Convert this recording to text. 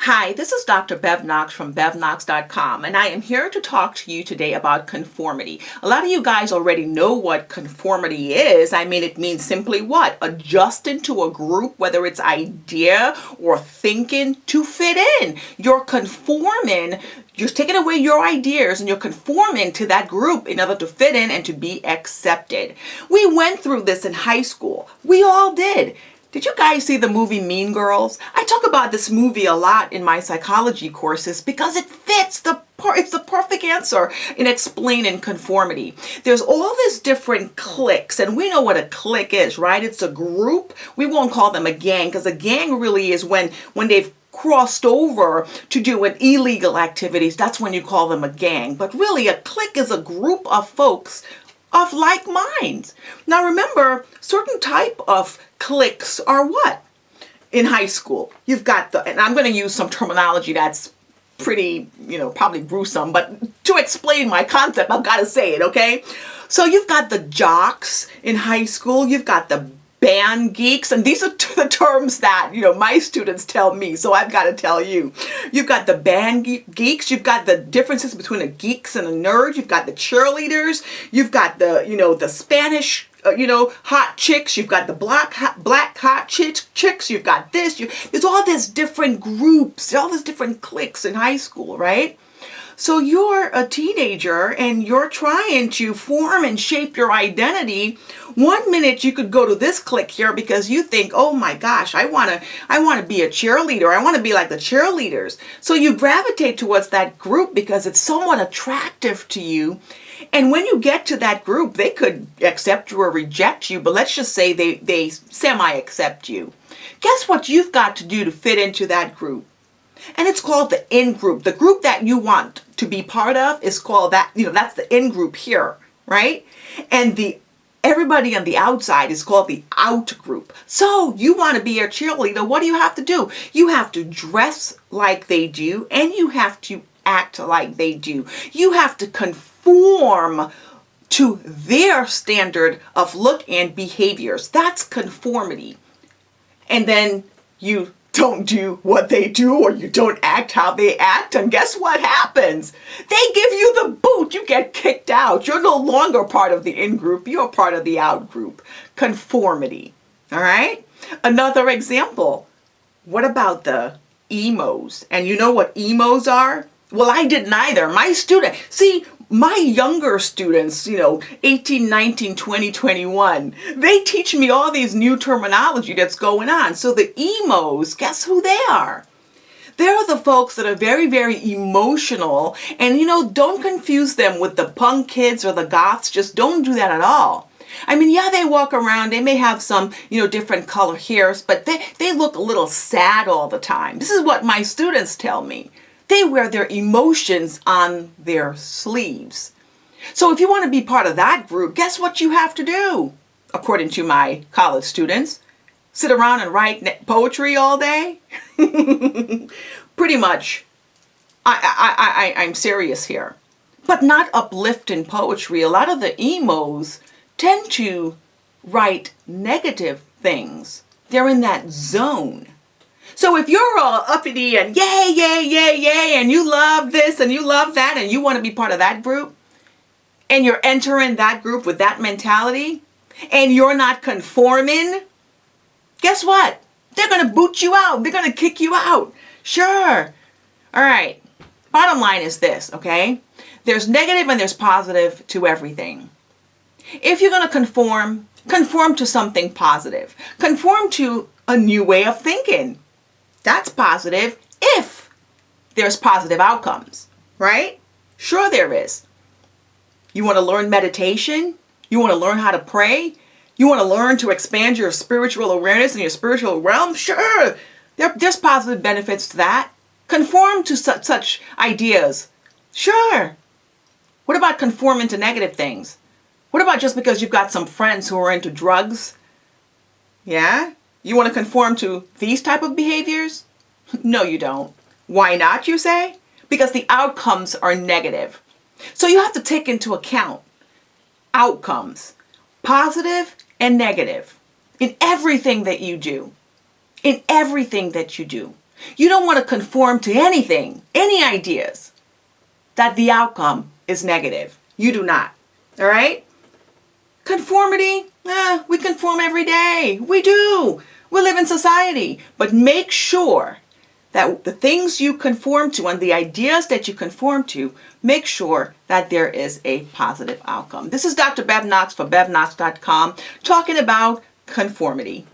Hi, this is Dr. Bev Knox from BevKnox.com, and I am here to talk to you today about conformity. A lot of you guys already know what conformity is. I mean, it means simply what? Adjusting to a group, whether it's idea or thinking, to fit in. You're conforming. You're taking away your ideas and you're conforming to that group in order to fit in and to be accepted. We went through this in high school. We all did. Did you guys see the movie Mean Girls? I talk about this movie a lot in my psychology courses because it fits it's the perfect answer in explaining conformity. There's all these different cliques, and we know what a clique is, right? It's a group. We won't call them a gang, because a gang really is when they've crossed over to doing illegal activities. That's when you call them a gang. But really, a clique is a group of folks of like minds. Now remember, certain type of cliques are what? In high school, you've got and I'm going to use some terminology that's pretty, probably gruesome, but to explain my concept, I've got to say it, okay? So you've got the jocks in high school, you've got the band geeks, and these are the terms that, my students tell me, so I've got to tell you. You've got the band geeks, you've got the differences between a geeks and a nerd, you've got the cheerleaders, you've got the, the Spanish hot chicks, you've got the black hot chicks, you've got this, there's all these different groups, all these different cliques in high school, right? So you're a teenager and you're trying to form and shape your identity. One minute you could go to this clique here because you think, oh my gosh, I want to be a cheerleader. I want to be like the cheerleaders. So you gravitate towards that group because it's somewhat attractive to you. And when you get to that group, they could accept you or reject you, but let's just say they semi-accept you. Guess what you've got to do to fit into that group? And it's called the in-group. The group that you want to be part of is called that, that's the in-group here, right? And everybody on the outside is called the out-group. So you want to be a cheerleader, what do you have to do? You have to dress like they do, and you have to act like they do. You have to conform to their standard of look and behaviors. That's conformity. And then you don't do what they do, or you don't act how they act, and guess what happens? They give you the boot. You get kicked out. You're no longer part of the in-group. You're part of the out-group. Conformity. All right? Another example. What about the emos? And you know what emos are? Well, I didn't either. My younger students, 18, 19, 20, 21, they teach me all these new terminology that's going on. So the emos, guess who they are? They're the folks that are very, very emotional. And, don't confuse them with the punk kids or the goths. Just don't do that at all. I mean, yeah, they walk around. They may have some, different color hairs, but they look a little sad all the time. This is what my students tell me. They wear their emotions on their sleeves. So if you want to be part of that group, guess what you have to do? According to my college students, sit around and write poetry all day? Pretty much, I'm serious here. But not uplifting poetry. A lot of the emos tend to write negative things. They're in that zone. So if you're all uppity and yay, yay, yay, yay, and you love this and you love that and you want to be part of that group, and you're entering that group with that mentality, and you're not conforming, guess what? They're going to boot you out. They're going to kick you out. Sure. All right. Bottom line is this, okay? There's negative and there's positive to everything. If you're going to conform to something positive. Conform to a new way of thinking. That's positive if there's positive outcomes, right? Sure there is. You want to learn meditation? You want to learn how to pray? You want to learn to expand your spiritual awareness in your spiritual realm? Sure. There's positive benefits to that. Conform to such ideas. Sure. What about conforming to negative things? What about just because you've got some friends who are into drugs? Yeah? You want to conform to these type of behaviors? No, you don't. Why not, you say? Because the outcomes are negative. So you have to take into account outcomes, positive and negative, in everything that you do. In everything that you do. You don't want to conform to anything, any ideas, that the outcome is negative. You do not. All right? Conformity, we conform every day. We do. We live in society. But make sure that the things you conform to and the ideas that you conform to, make sure that there is a positive outcome. This is Dr. Bev Knox for BevKnox.com talking about conformity.